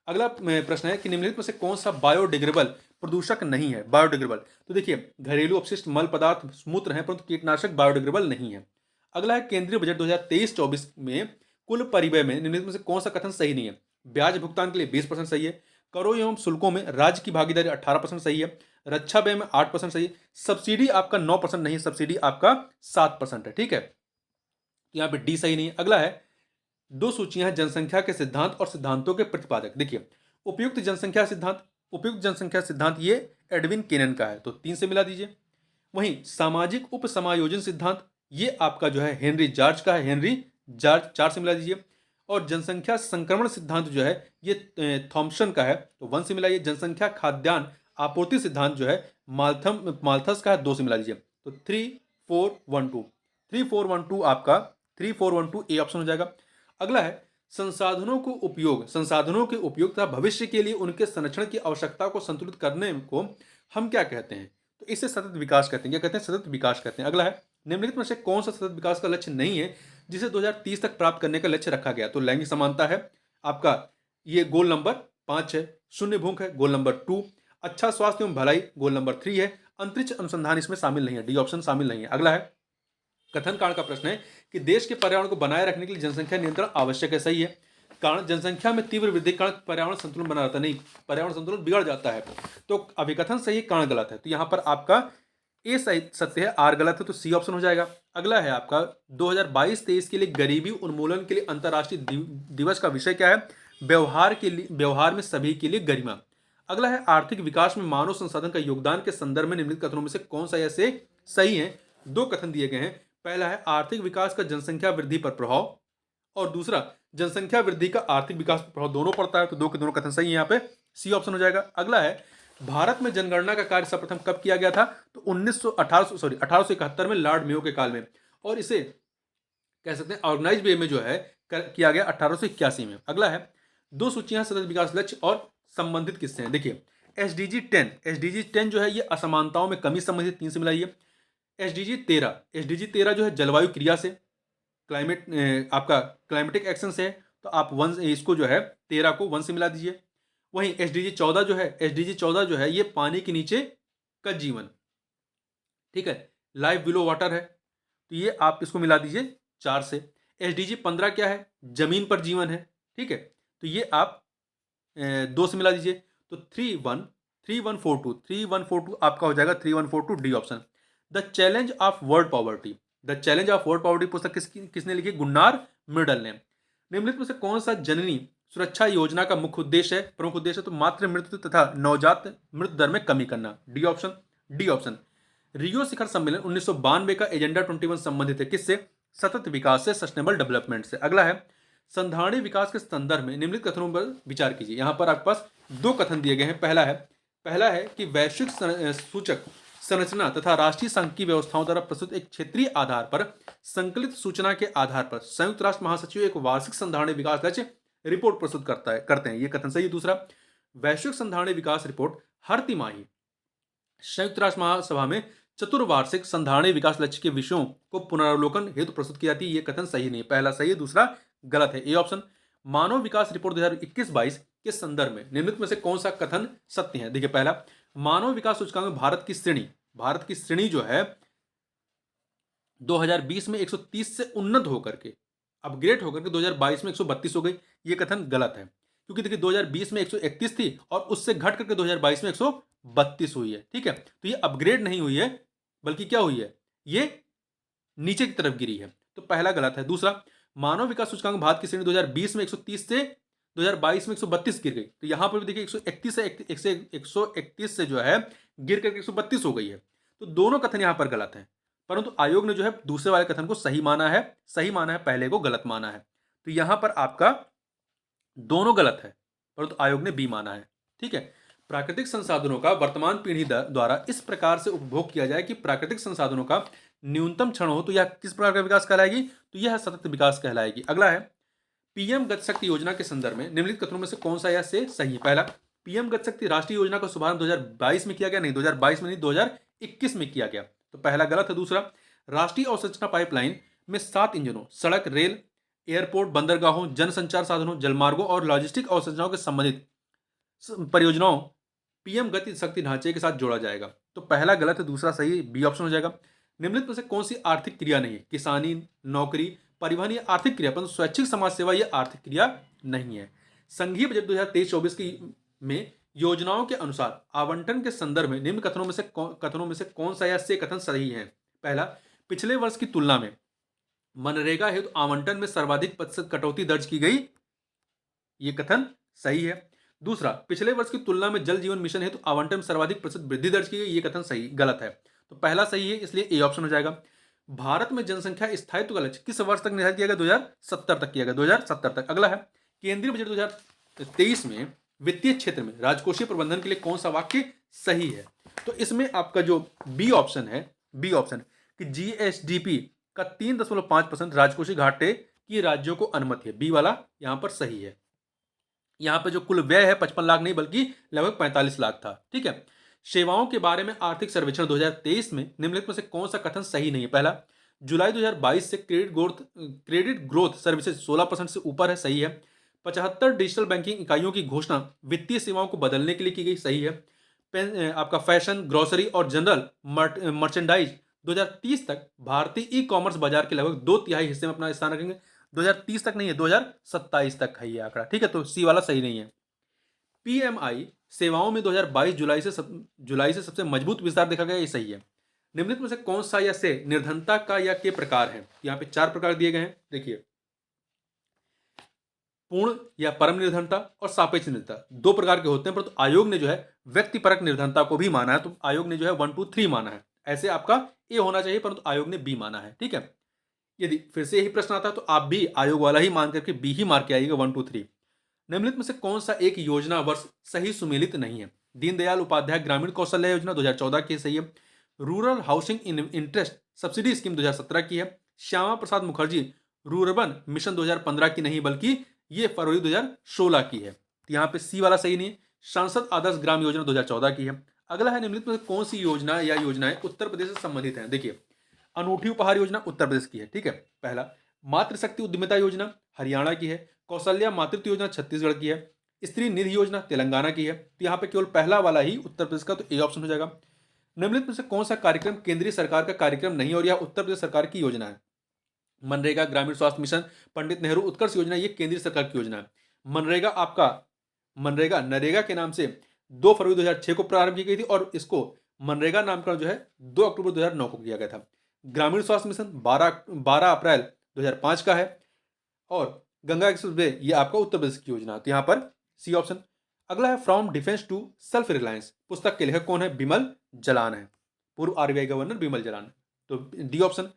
अगला प्रश्न है कि निम्नलिखित में से कौन सा बायोडिग्रेडेबल प्रदूषक नहीं है? बायोडिग्रेडेबल, तो देखिए घरेलू अपशिष्ट, मल पदार्थ, मूत्र हैं, परंतु कीटनाशक बायोडिग्रेडेबल नहीं है। अगला है केंद्रीय बजट 2023-24 में कुल परिव्यय में निम्नलिखित में से कौन सा कथन सही नहीं है? ब्याज भुगतान के लिए 20% सही है, करों एवं शुल्कों में राज्य की भागीदारी 18% सही है, रक्षा व्यय में 8% सही है, सब्सिडी आपका 9% नहीं है, सब्सिडी आपका 7% है। ठीक है, यहाँ पे डी सही नहीं है। अगला है दो सूचियां हैं जनसंख्या के सिद्धांत और सिद्धांतों के प्रतिपादक। देखिए उपयुक्त जनसंख्या सिद्धांत ये एडविन केनन का है, तो 3 से मिला दीजिए। वहीं सामाजिक उप समायोजन सिद्धांत ये आपका जो है हेनरी जॉर्ज का है, हेनरी जॉर्ज, 4 से मिला दीजिए। और जनसंख्या संक्रमण सिद्धांत जो है ये थॉम्पसन का है, तो 1 से मिलाइए। जनसंख्या खाद्यान्न आपूर्ति सिद्धांत जो है माल्थस का है, 2 से मिला दीजिए। तो 3412 आपका 3412 ए ऑप्शन हो जाएगा। अगला है संसाधनों के उपयोग तथा भविष्य के लिए उनके संरक्षण की आवश्यकता को संतुलित करने को हम क्या कहते हैं? तो इसे सतत विकास कहते हैं। क्या कहते हैं? सतत विकास कहते हैं। अगला है निम्नलिखित में से कौन सा सतत विकास का लक्ष्य नहीं है जिसे 2030 तक प्राप्त करने का लक्ष्य रखा गया? तो लैंगिक समानता है आपका, ये गोल नंबर 5 है। शून्य भूख है, गोल नंबर 2। अच्छा स्वास्थ्य एवं भलाई, गोल नंबर 3 है। अंतरिक्ष अनुसंधान इसमें शामिल नहीं है, डी ऑप्शन शामिल नहीं है। अगला है कथन कारण का प्रश्न है कि देश के पर्यावरण को बनाए रखने के लिए जनसंख्या नियंत्रण आवश्यक है, सही है। कारण जनसंख्या में तीव्र वृद्धि के कारण पर्यावरण संतुलन बना रहता नहीं, पर्यावरण संतुलन बिगड़ जाता है। तो अभिकथन सही है, कारण गलत है। तो यहां पर आपका ए सही सत्य है, आर गलत है, तो सी ऑप्शन हो जाएगा। अगला है आपका 2022-23 के लिए गरीबी उन्मूलन के लिए अंतर्राष्ट्रीय दिवस का विषय क्या है? व्यवहार में सभी के लिए गरिमा। अगला है आर्थिक विकास में मानव संसाधन का योगदान के संदर्भ में निम्नलिखित कथनों में से कौन सा ऐसे सही है? दो कथन दिए गए हैं। पहला है आर्थिक विकास का जनसंख्या वृद्धि पर प्रभाव, और दूसरा जनसंख्या वृद्धि का आर्थिक विकास पर प्रभाव, दोनों पड़ता है। तो दो के दोनों कथन सही है, यहाँ पे सी ऑप्शन हो जाएगा। अगला है भारत में जनगणना का कार्य सर्वप्रथम कब किया गया था? तो 1871 में लॉर्ड मेयो के काल में, और इसे कह सकते हैं ऑर्गेनाइज वे में जो है किया गया 1881 में। अगला है दो सूचियां सतत विकास लक्ष्य और संबंधित किससे हैं? देखिए एसडीजी 10 जो है ये असमानताओं में कमी संबंधित, 3 से मिलाइए। एसडीजी 13 जो है जलवायु क्रिया से, आपका क्लाइमेटिक एक्शन से है, तो आप 1 इसको जो है 13 को 1 से मिला दीजिए। वहीं एसडीजी 14 जो है ये पानी के नीचे का जीवन, ठीक है, लाइफ बिलो वाटर है, तो ये आप इसको मिला दीजिए 4 से। एसडीजी 15 क्या है? जमीन पर जीवन है, ठीक है, तो ये आप 2 से मिला दीजिए। तो 3142 आपका हो जाएगा 3142 D option. The challenge of world poverty पुस्तक किसने लिखी? गुन्नार मिडल ने। निम्नलिखित में से कौन सा जननी सुरक्षा योजना का मुख्य उद्देश्य है, प्रमुख उद्देश्य है? तो मातृ मृत्यु तथा नवजात मृत्यु दर में कमी करना, डी ऑप्शन। रियो शिखर सम्मेलन 1992 का एजेंडा 21 संबंधित है किससे? सतत विकास से, सस्टेनेबल डेवलपमेंट से। अगला है संधारणीय विकास के संदर्भ में निम्नलिखित कथनों पर विचार कीजिए। यहां पर आपके पास दो कथन दिए गए हैं। पहला है कि वैश्विक सूचक संरचना तथा राष्ट्रीय सांख्यिकी व्यवस्थाओं द्वारा प्रस्तुत एक क्षेत्रीय आधार पर संकलित सूचना के आधार पर संयुक्त राष्ट्र महासचिव एक वार्षिक संधारणीय विकास लक्ष्य रिपोर्ट प्रस्तुत करते हैं, ये कथन सही है। दूसरा, वैश्विक संधारणीय विकास रिपोर्ट हर तिमाही संयुक्त राष्ट्र महासभा में चतुर्वार्षिक संधारणीय विकास लक्ष्य के विषयों को पुनरावलोकन हेतु प्रस्तुत की जाती है, ये कथन सही नहीं है। पहला सही है, दूसरा गलत है, A option. Manav Vikas report 2021-22 के संदर्भ में निम्नलिखित में से कौन सा कथन सत्य है? देखिए पहला, मानव विकास सूचकांक में भारत की श्रेणी जो है 2020 में 130 से उन्नत होकर के अपग्रेड होकर के 2022 में 132 हो गई, ये कथन गलत है। क्योंकि देखिए 2020 में 131 थी और उससे घट करके 2022 में 132 हुई है, ठीक है। तो ये अपग्रेड नहीं हुई है, बल्कि क्या हुई है? ये नीचे की तरफ गिरी है, तो पहला गलत है। दूसरा, मानव विकास सूचकांक भारत की श्रेणी 2020 में 130 से 2022 में 132 गिर गई, तो यहां पर भी देखिए 131 से जो है गिर करके 132 हो गई है। तो दोनों कथन यहां पर गलत हैं, परंतु आयोग ने जो है दूसरे वाले कथन को सही माना है, पहले को गलत माना है। तो यहां पर आपका दोनों गलत है, परंतु आयोग ने बी माना है, ठीक है। प्राकृतिक संसाधनों का वर्तमान पीढ़ी द्वारा इस प्रकार से उपभोग किया जाए कि प्राकृतिक संसाधनों का न्यूनतम क्षण हो, तो यह किस प्रकार का विकास कहलाएगी? तो यह सतत विकास कहलाएगी। अगला है पीएम गति शक्ति योजना के संदर्भ में निम्नलिखित कथनों में से कौन सा यह से सही है? पहला, पीएम गति शक्ति राष्ट्रीय योजना का शुभारंभ 2022 में किया गया, नहीं 2022 में नहीं 2021 में किया गया, तो पहला गलत है। दूसरा, राष्ट्रीय अवसंरचना पाइपलाइन में 7 इंजनों, सड़क, रेल, एयरपोर्ट, बंदरगाहों, जनसंचार साधनों, जलमार्गों और लॉजिस्टिक अवसंरचनाओं के संबंधित परियोजनाओं पीएम गति शक्ति ढांचे के साथ जोड़ा जाएगा। तो पहला गलत है, दूसरा सही, बी ऑप्शन हो जाएगा। निम्नलिखित में से कौन सी आर्थिक क्रिया नहीं है? किसानी, नौकरी, परिवहन ये आर्थिक क्रिया, परंतु स्वैच्छिक समाज सेवा ये आर्थिक क्रिया नहीं है। संघीय बजट 2023-24 की में योजनाओं के अनुसार आवंटन के संदर्भ में निम्न कथनों में से कौन सा या से कथन सही है? पहला, पिछले वर्ष की तुलना में मनरेगा हेतु आवंटन में सर्वाधिक प्रतिशत कटौती दर्ज की गई, ये कथन सही है। दूसरा, पिछले वर्ष की तुलना में जल जीवन मिशन हेतु आवंटन में सर्वाधिक प्रतिशत वृद्धि दर्ज की गई, ये कथन सही गलत है। तो पहला सही है, इसलिए ए ऑप्शन हो जाएगा। भारत में जनसंख्या स्थायित्व का लक्ष्य किस वर्ष तक निर्धारित किया गया? 2070 तक किया गया, 2070 तक। अगला है, केंद्रीय बजट 2023 में वित्तीय क्षेत्र में राजकोषीय प्रबंधन के लिए कौन सा वाक्य सही है? तो इसमें आपका जो बी ऑप्शन है, बी ऑप्शन कि जीएसडीपी का 3.5% राजकोषीय घाटे की राज्यों को अनुमति है, बी वाला यहां पर सही है। यहां पे जो कुल व्यय है 55 लाख नहीं बल्कि लगभग 45 लाख था। ठीक है। सेवाओं के बारे में आर्थिक सर्वेक्षण 2023 में निम्नलिखित में से कौन सा कथन सही नहीं है? पहला, जुलाई 2022 से क्रेडिट ग्रोथ सर्विसेज 16% से ऊपर है, सही है। 75 डिजिटल बैंकिंग इकाइयों की घोषणा वित्तीय सेवाओं को बदलने के लिए की गई, सही है। आपका फैशन, ग्रोसरी और जनरल मर्चेंडाइज 2030 तक भारतीय ई कॉमर्स बाजार के लगभग 2/3 हिस्से में अपना स्थान रखेंगे। 2030 तक नहीं है, 2027 तक है ये आंकड़ा। ठीक है, तो सी वाला सही नहीं है। पीएमआई सेवाओं में 2022 जुलाई से सबसे मजबूत विस्तार देखा गया, ये सही है। निम्नलिखित में से कौन सा या से निर्धनता का या के प्रकार है? यहाँ पे 4 प्रकार दिए गए हैं, देखिए। पूर्ण या परम निर्धनता और सापेक्ष निर्धनता 2 प्रकार के होते हैं, परंतु आयोग ने जो है व्यक्तिपरक निर्धनता को भी माना है। तो आयोग ने जो है 1 2 3 माना है। ऐसे आपका ए होना चाहिए, परंतु आयोग ने बी माना है। ठीक है। यदि फिर से यही प्रश्न आता है तो आप भी आयोग वाला ही मान करके बी ही मार के आइएगा 1 2 3। निम्नलिखित में से कौन सा एक योजना वर्ष सही सुमेलित नहीं है? दीनदयाल उपाध्याय ग्रामीण कौशल्य योजना 2014 की सही है। Rural housing interest subsidy scheme 2017 की है। श्यामा प्रसाद मुखर्जी रूरबन मिशन 2015 की नहीं बल्कि ये फरवरी 2016 की है। तो यहाँ पे सी वाला सही नहीं है। सांसद आदर्श ग्राम योजना 2014 की है। अगला है, निम्नलिखित में से कौन सी योजना या योजनाएं उत्तर प्रदेश से संबंधित है? देखिए, अनूठी उपहार योजना उत्तर प्रदेश की है। ठीक है। पहला, मातृशक्ति उद्यमिता योजना हरियाणा की है। कौशल्या मातृत्व योजना छत्तीसगढ़ की है। स्त्री निधि योजना तेलंगाना की है। तो यहाँ पे केवल पहला वाला ही उत्तर प्रदेश का, तो ए ऑप्शन हो जाएगा। निम्नलिखित में से कौन सा कार्यक्रम केंद्रीय सरकार का कार्यक्रम नहीं और यह उत्तर प्रदेश सरकार की योजना है? मनरेगा, ग्रामीण स्वास्थ्य मिशन, पंडित नेहरू उत्कर्ष योजना, ये केंद्रीय सरकार की योजना है। मनरेगा नरेगा के नाम से 2 फरवरी 2006 को प्रारंभ की गई थी और इसको मनरेगा नामकरण जो है 2 अक्टूबर 2009 को किया गया था। ग्रामीण स्वास्थ्य मिशन 12 अप्रैल 2005 का है और गंगा एक्सप्रेस वे ये आपका उत्तर प्रदेश की योजना है। तो यहाँ पर सी ऑप्शन। अगला है, from defence to self reliance पुस्तक के लेखक कौन है? बिमल जलान है, पूर्व आरबीआई गवर्नर बिमल जलान। तो डी ऑप्शन।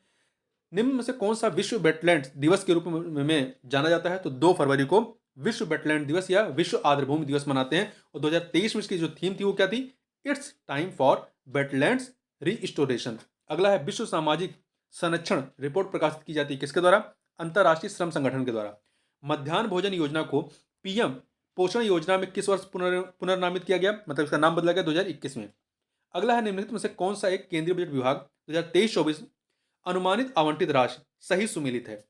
निम्न में से कौन सा विश्व वेटलैंड दिवस के रूप में जाना जाता है? तो 2 फरवरी को विश्व वेटलैंड दिवस या विश्व आर्द्रभूमि दिवस मनाते हैं। और 2023 में इसकी जो थीम थी वो क्या थी? It's time for wetlands restoration. अगला है, विश्व सामाजिक संरक्षण रिपोर्ट प्रकाशित की जाती है किसके द्वारा? अंतर्राष्ट्रीय श्रम संगठन के द्वारा। मध्याह्न भोजन योजना को पीएम पोषण योजना में किस वर्ष पुनर्नामित किया गया? मतलब इसका नाम बदला गया 2021 में। अगला है, निम्नलिखित में से कौन सा एक केंद्रीय बजट विभाग 2023-24 अनुमानित आवंटित राशि सही सुमेलित है?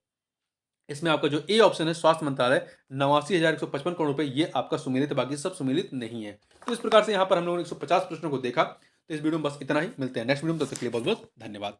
इसमें आपका जो ए ऑप्शन है स्वास्थ्य मंत्रालय 89,155 करोड़ रुपए, ये आपका सुमेलित है, बाकी सब सुमेलित नहीं है। तो इस प्रकार से यहाँ पर हम लोगों ने 150 प्रश्नों को देखा। तो इस वीडियो में बस इतना ही, मिलते हैं नेक्स्ट वीडियो में, तब तक के लिए बहुत बहुत धन्यवाद।